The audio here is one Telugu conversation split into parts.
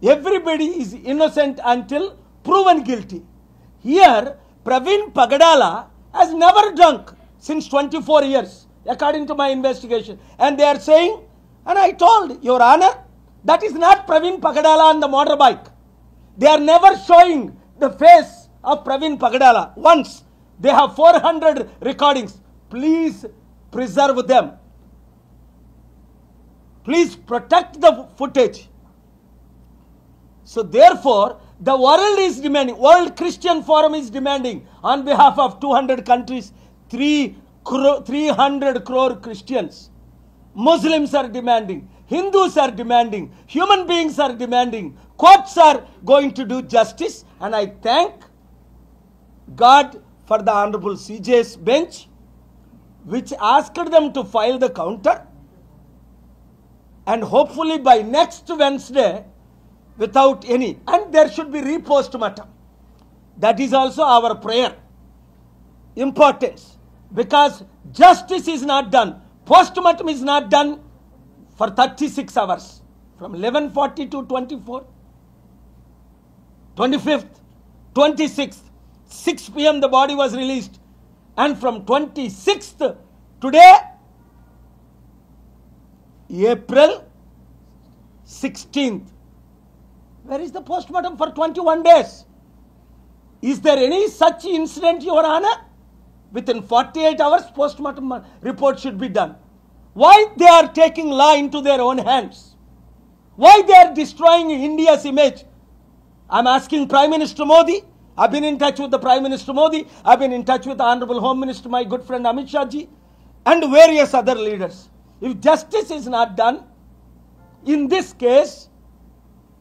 everybody is innocent until proven guilty. Here, Praveen Pagadala has never drunk since 24 years, according to my investigation. And they are saying, and I told, Your Honor, that is not Praveen Pagadala on the motorbike. They are never showing the face of Praveen Pagadala. Once, they have 400 recordings. Please preserve them. Please protect the footage. So therefore, the world is demanding, World Christian Forum is demanding on behalf of 200 countries, 300 crore Christians. Muslims are demanding, Hindus are demanding, human beings are demanding, courts are going to do justice. And I thank God for the Honorable CJ's bench, which asked them to file the counter. And hopefully by next Wednesday, without any, and there should be re-postmortem. That is also our prayer. Importance. Because justice is not done. Postmortem is not done for 36 hours. From 11:40 to 24. 25th, 26th, 6 p.m. the body was released. And from 26th, today, April 16th. Where is the postmortem for 21 days? Is there any such incident, Your Honor? Within 48 hours, postmortem report should be done. Why they are taking law into their own hands? Why they are destroying India's image? I'm asking Prime Minister Modi. I've been in touch with the Prime Minister Modi. I've been in touch with the Honorable Home Minister, my good friend Amit Shah ji, and various other leaders. If justice is not done, in this case,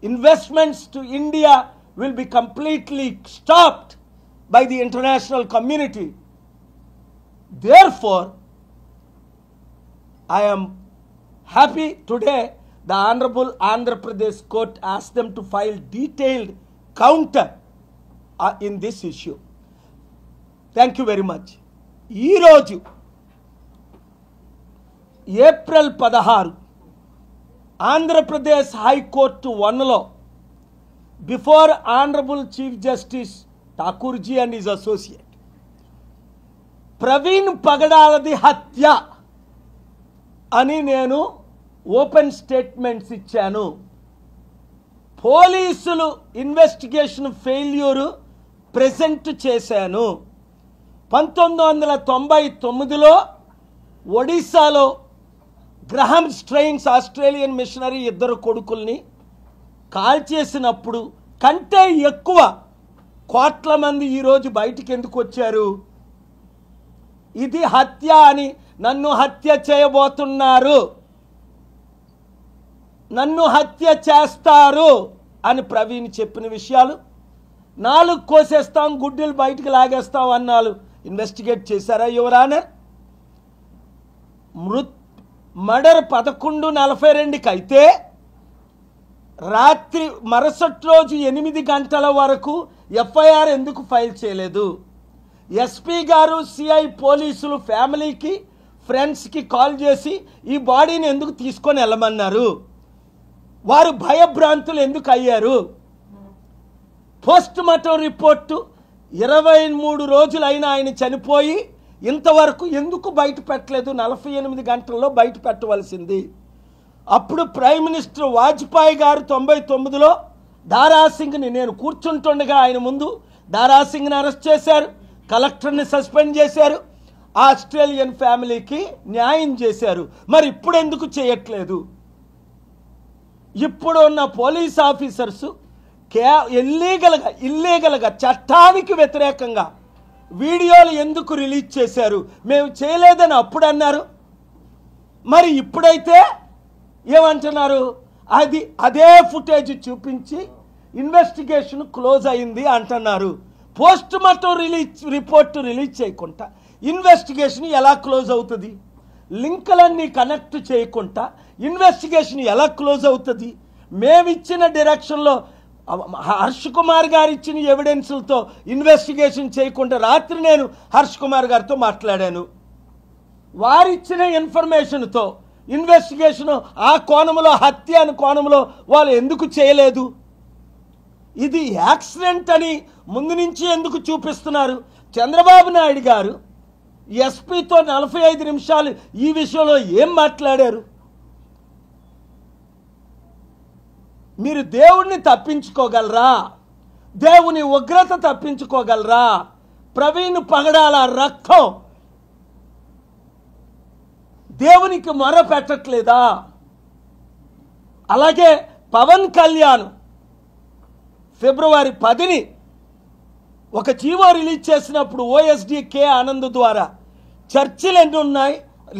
investments to India will be completely stopped by the international community. Therefore, I am happy today the Honorable Andhra Pradesh Court asked them to file detailed counter in this issue. Thank you very much. Ee roju April 16 Andhra Pradesh High Court 1lo, before Honorable Chief Justice Thakurji and his associate, Praveen Pagadaladi Hatya ani nenu open statements ichanu. Polisulu investigation failure present chesanu. 1999లో ఒడిశాలో గ్రహం స్ట్రెయిన్స్ ఆస్ట్రేలియన్ మిషనరీ ఇద్దరు కొడుకుల్ని కాల్చేసినప్పుడు కంటే ఎక్కువ కోట్ల మంది ఈరోజు బయటికి ఎందుకు వచ్చారు? ఇది హత్య అని, నన్ను హత్య చేయబోతున్నారు, నన్ను హత్య చేస్తారు అని ప్రవీణ్ చెప్పిన విషయాలు, 4 కోసేస్తాం, గుడ్డలు బయటికి లాగేస్తాం అన్నాలు. ఇన్వెస్టిగేట్ చేశారా యువర్ ఆనర్? మర్డర్ 11:42కి అయితే రాత్రి మరుసటి రోజు 8 గంటల వరకు ఎఫ్ఐఆర్ ఎందుకు ఫైల్ చేయలేదు? ఎస్పీ గారు, సిఐ పోలీసులు ఫ్యామిలీకి, ఫ్రెండ్స్కి కాల్ చేసి ఈ బాడీని ఎందుకు తీసుకొని వెళ్ళమన్నారు? వారు భయభ్రాంతులు ఎందుకు అయ్యారు? పోస్ట్ మార్టం రిపోర్టు 23 రోజులైనా ఆయన చనిపోయి ఇంతవరకు ఎందుకు బయట పెట్టలేదు? 48 గంటల్లో బయట పెట్టవలసింది. అప్పుడు ప్రైమ్ మినిస్టర్ వాజ్పేయి గారు 99లో దారాసింగ్ని, నేను కూర్చుంటుండగా ఆయన ముందు దారాసింగ్ని అరెస్ట్ చేశారు, కలెక్టర్ని సస్పెండ్ చేశారు, ఆస్ట్రేలియన్ ఫ్యామిలీకి న్యాయం చేశారు. మరి ఇప్పుడు ఎందుకు చేయట్లేదు? ఇప్పుడు ఉన్న పోలీస్ ఆఫీసర్స్ ఇల్లీగల్గా చట్టానికి వ్యతిరేకంగా వీడియోలు ఎందుకు రిలీజ్ చేశారు? మేము చేయలేదని అప్పుడు అన్నారు, మరి ఇప్పుడైతే ఏమంటున్నారు? అదే ఫుటేజ్ చూపించి ఇన్వెస్టిగేషన్ క్లోజ్ అయింది అంటున్నారు. పోస్ట్ మార్టం రిపోర్టు రిలీజ్ చేయకుండా ఇన్వెస్టిగేషన్ ఎలా క్లోజ్ అవుతుంది? లింకులన్నీ కనెక్ట్ చేయకుండా ఇన్వెస్టిగేషన్ ఎలా క్లోజ్ అవుతుంది? మేమిచ్చిన డైరెక్షన్లో హర్ష్ కుమార్ గారు ఇచ్చిన ఎవిడెన్స్లతో ఇన్వెస్టిగేషన్ చేయకుండా రాత్రి నేను హర్ష్ కుమార్ గారితో మాట్లాడాను. వారిచ్చిన ఇన్ఫర్మేషన్తో ఇన్వెస్టిగేషన్ ఆ కోణంలో, హత్య అనే కోణంలో వాళ్ళు ఎందుకు చేయలేదు? ఇది యాక్సిడెంట్ అని ముందు నుంచి ఎందుకు చూపిస్తున్నారు? చంద్రబాబు నాయుడు గారు ఎస్పీతో 45 నిమిషాలు ఈ విషయంలో ఏం మాట్లాడారు? మీరు దేవుణ్ణి తప్పించుకోగలరా? దేవుని ఉగ్రత తప్పించుకోగలరా? ప్రవీణ్ పగడాల రక్తం దేవునికి మొర పెట్టట్లేదా? అలాగే పవన్ కళ్యాణ్ ఫిబ్రవరి 10ని ఒక జీవో రిలీజ్ చేసినప్పుడు ఓఎస్డి కే ఆనంద్ ద్వారా చర్చిలు ఎన్ని ఉన్నాయి,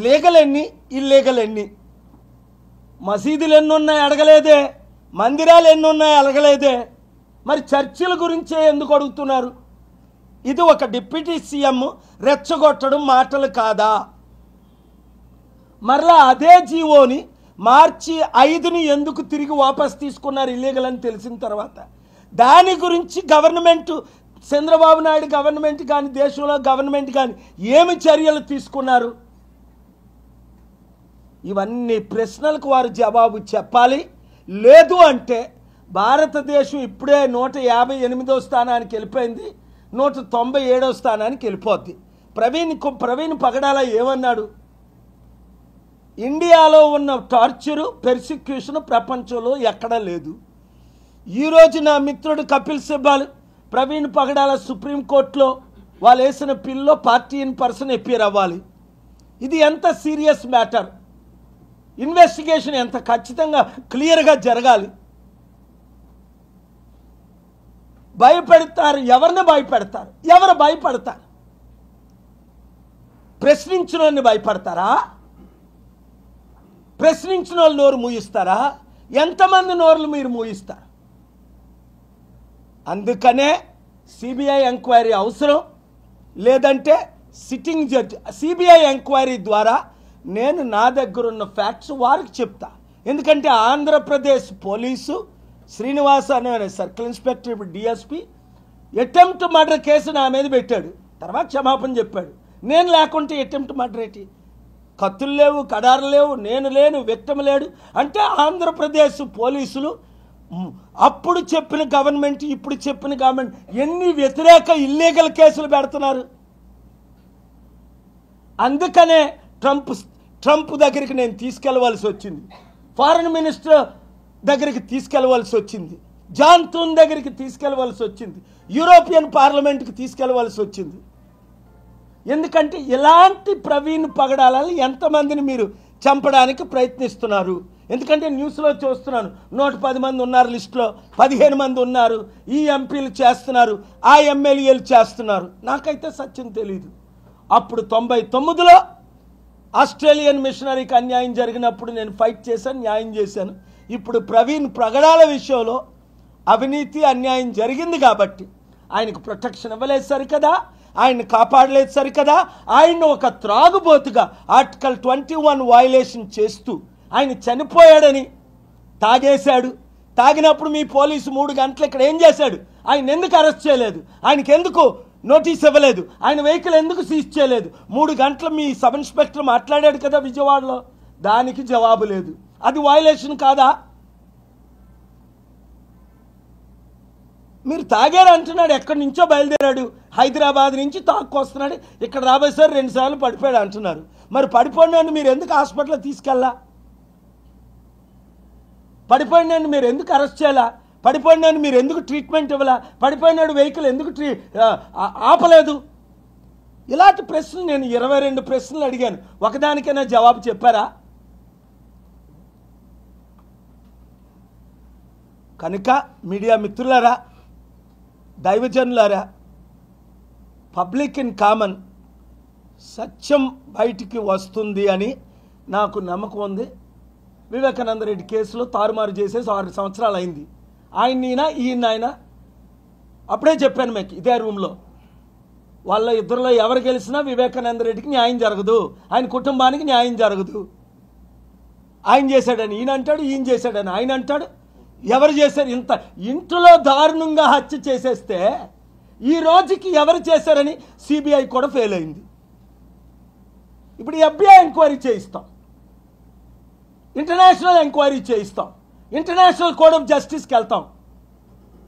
లీగల్ ఎన్ని, ఇల్లీగల్ ఎన్ని, మసీదులు ఎన్ని ఉన్నాయి అడగలేదే, మందిరాలు ఎన్ని ఉన్నాయి అడగలేదే, మరి చర్చిల గురించే ఎందుకు అడుగుతున్నారు? ఇది ఒక డిప్యూటీ సీఎం రెచ్చగొట్టడం మాటలు కాదా? మరలా అదే జీవోని మార్చి 5ని ఎందుకు తిరిగి వాపస్ తీసుకున్నారు ఇల్లీగల్ అని తెలిసిన తర్వాత? దాని గురించి గవర్నమెంట్, చంద్రబాబు నాయుడు గవర్నమెంట్ కానీ దేశంలో గవర్నమెంట్ కానీ ఏమి చర్యలు తీసుకున్నారు? ఇవన్నీ ప్రశ్నలకు వారు జవాబు చెప్పాలి. లేదు అంటే భారతదేశం ఇప్పుడే 158వ స్థానానికి వెళ్ళిపోయింది, 197వ స్థానానికి వెళ్ళిపోద్ది. ప్రవీణ్ పగడాల ఏమన్నాడు? ఇండియాలో ఉన్న టార్చరు, పెర్సిక్యూషన్ ప్రపంచంలో ఎక్కడా లేదు. ఈరోజు నా మిత్రుడు కపిల్ సిబాల్ ప్రవీణ్ పగడాల సుప్రీంకోర్టులో వాళ్ళు వేసిన pillow party in person appear అవ్వాలి. ఇది ఎంత సీరియస్ మ్యాటర్, ఇన్వెస్టిగేషన్ ఎంత ఖచ్చితంగా క్లియర్గా జరగాలి. భయపెడతారు, ఎవరిని భయపెడతారు? ఎవరు భయపడతారు? ప్రశ్నించిన వాళ్ళని భయపడతారా? ప్రశ్నించిన వాళ్ళు నోరు మూయిస్తారా? ఎంతమంది నోర్లు మీరు మూయిస్తారు? అందుకనే సిబిఐ ఎంక్వైరీ అవసరం. లేదంటే సిట్టింగ్ జడ్జి సిబిఐ ఎంక్వైరీ ద్వారా నేను నా దగ్గర ఉన్న ఫ్యాక్ట్స్ వారికి చెప్తా. ఎందుకంటే ఆంధ్రప్రదేశ్ పోలీసు శ్రీనివాస్ అనే సర్కిల్ ఇన్స్పెక్టర్, ఇప్పుడు డిఎస్పీ, అటెంప్ట్ మర్డర్ కేసు నా మీద పెట్టాడు. తర్వాత క్షమాపణ చెప్పాడు. నేను లేకుంటే అటెంప్ట్ మర్డర్ ఏంటి? కత్తులు లేవు, కడారు లేవు, నేను లేను, విక్టిమ్ లేడు. అంటే ఆంధ్రప్రదేశ్ పోలీసులు అప్పుడు చెప్పిన గవర్నమెంట్, ఇప్పుడు చెప్పిన గవర్నమెంట్ ఎన్ని వ్యతిరేక ఇల్లీగల్ కేసులు పెడుతున్నారు. అందుకనే ట్రంప్ దగ్గరికి నేను తీసుకెళ్లవలసి వచ్చింది, ఫారెన్ మినిస్టర్ దగ్గరికి తీసుకెళ్లవలసి వచ్చింది, జాన్ థూన్ దగ్గరికి తీసుకెళ్లవలసి వచ్చింది, యూరోపియన్ పార్లమెంట్కి తీసుకెళ్లవలసి వచ్చింది. ఎందుకంటే ఇలాంటి ప్రవీణ్ పగడాలని ఎంతమందిని మీరు చంపడానికి ప్రయత్నిస్తున్నారు? ఎందుకంటే న్యూస్లో చూస్తున్నాను, 110 మంది ఉన్నారు లిస్టులో, 15 మంది ఉన్నారు, ఈ ఎంపీలు చేస్తున్నారు, ఆ ఎమ్మెల్యేలు చేస్తున్నారు. నాకైతే సత్యం తెలీదు. అప్పుడు 99లో ఆస్ట్రేలియన్ మిషనరీకి అన్యాయం జరిగినప్పుడు నేను ఫైట్ చేశాను, న్యాయం చేశాను. ఇప్పుడు ప్రవీణ్ పగడాల విషయంలో అవినీతి, అన్యాయం జరిగింది కాబట్టి ఆయనకు ప్రొటెక్షన్ ఇవ్వలేదు సరికదా, ఆయన్ని కాపాడలేదు సరికదా, ఆయన్ని ఒక త్రాగుబోతుగా ఆర్టికల్ 21 వయలేషన్ చేస్తూ ఆయన చనిపోయాడని తాగేశాడు. తాగినప్పుడు మీ పోలీసు 3 గంటలు ఇక్కడ ఏం చేశాడు? ఆయన ఎందుకు అరెస్ట్ చేయలేదు? ఆయనకి ఎందుకు నోటీస్ ఇవ్వలేదు? ఆయన వెహికల్ ఎందుకు సీజ్ చేయలేదు? 3 గంటలు మీ సబ్ ఇన్స్పెక్టర్ మాట్లాడాడు కదా విజయవాడలో, దానికి జవాబు లేదు. అది వయలేషన్ కాదా? మీరు తాగారు అంటున్నాడు, ఎక్కడి నుంచో బయలుదేరాడు, హైదరాబాద్ నుంచి తాక్కొస్తున్నాడు, ఇక్కడ రాబోయేసారి 2 సార్లు పడిపోయాడు అంటున్నారు. మరి పడిపోయినాన్ని మీరు ఎందుకు హాస్పిటల్లో తీసుకెళ్ళా? పడిపోయినాన్ని మీరు ఎందుకు అరెస్ట్ చేయాలా? పడిపోయినాన్ని మీరు ఎందుకు ట్రీట్మెంట్ ఇవ్వాలా? పడిపోయినాడు వెహికల్ ఎందుకు ఆపలేదు? ఇలాంటి ప్రశ్నలు నేను 22 ప్రశ్నలు అడిగాను. ఒకదానికైనా జవాబు చెప్పారా? కనుక మీడియా మిత్రులారా, దైవజనులారా, పబ్లిక్ ఇన్ కామన్ సత్యం బయటికి వస్తుంది అని నాకు నమ్మకం ఉంది. వివేకానంద రెడ్డి కేసులో తారుమారు చేసేసి 6 సంవత్సరాలు అయింది. ఈయన అప్పుడే చెప్పాను మీకు ఇదే రూమ్లో, వాళ్ళ ఇద్దరిలో ఎవరు గెలిచినా వివేకానంద రెడ్డికి న్యాయం జరగదు, ఆయన కుటుంబానికి న్యాయం జరగదు. ఆయన చేశాడని ఈయన అంటాడు, ఈయన చేశాడని ఆయన అంటాడు. ఎవరు చేశారు? ఇంట్లో దారుణంగా హత్య చేసేస్తే ఈ రోజుకి ఎవరు చేశారని సిబిఐ కూడా ఫెయిల్ అయింది. ఇప్పుడు FBI ఎంక్వైరీ చేయిస్తాం, ఇంటర్నేషనల్ ఎంక్వైరీ చేయిస్తాం, ఇంటర్నేషనల్ కోర్ట్ ఆఫ్ జస్టిస్కి వెళ్తాం.